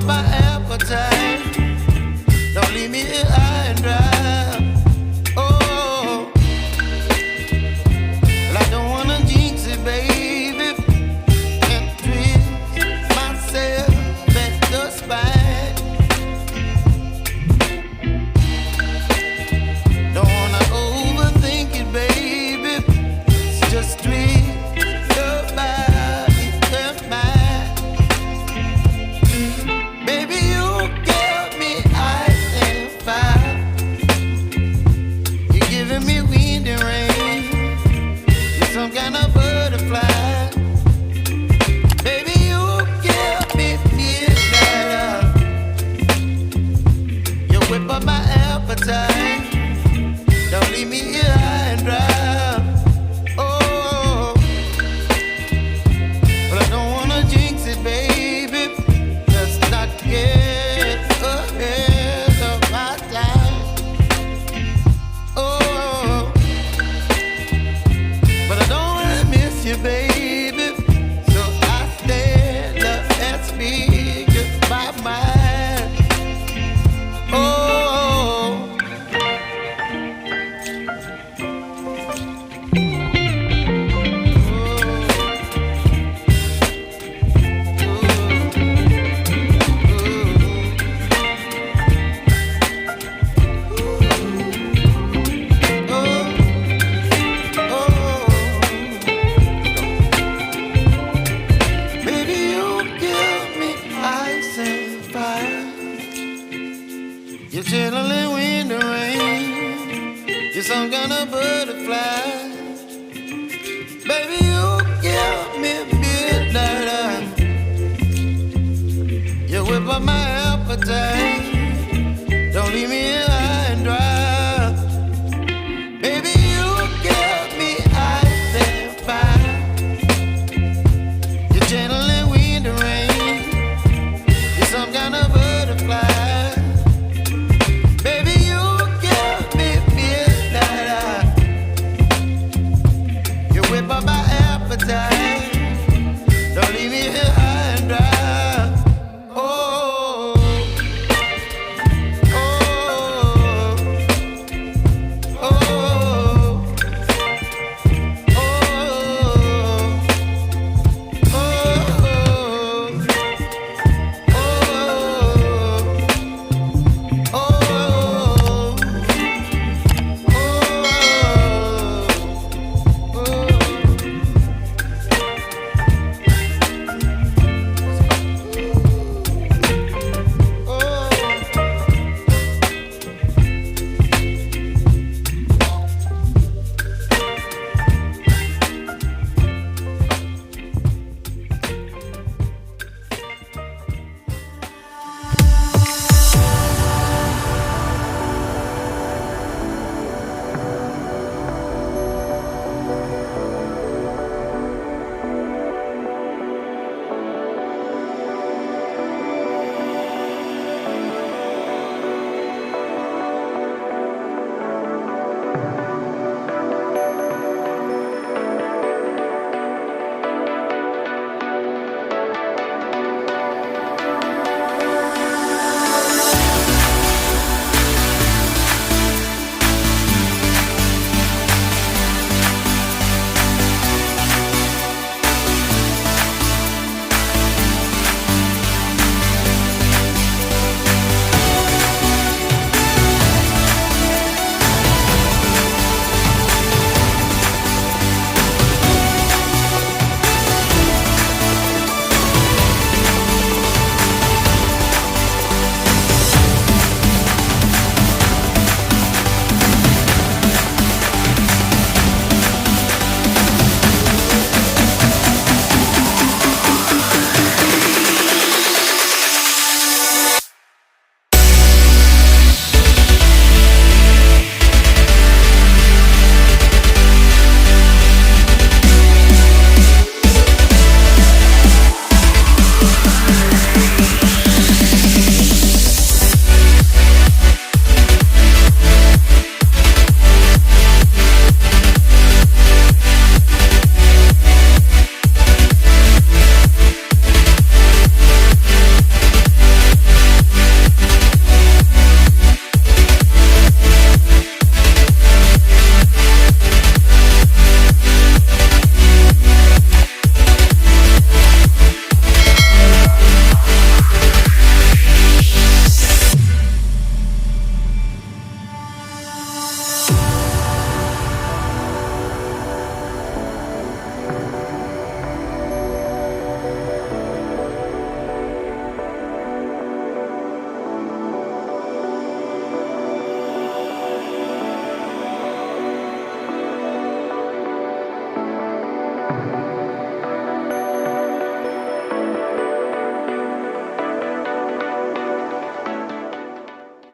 up my appetite. Don't leave me here high and dry. Oh, well, I don't wanna jinx it, baby, and twist myself at the spine. Don't wanna overthink it, baby. It's just twist your body and mine. Baby, you give me ice and fire. You're giving me wind and rain. You're some kind of butterfly. Baby, you give me midnight. You whip up my appetite. Don't leave me here high and dry. Oh, but I don't wanna jinx it, baby. Let's not get ahead of my time. Oh, but I don't wanna miss you, baby.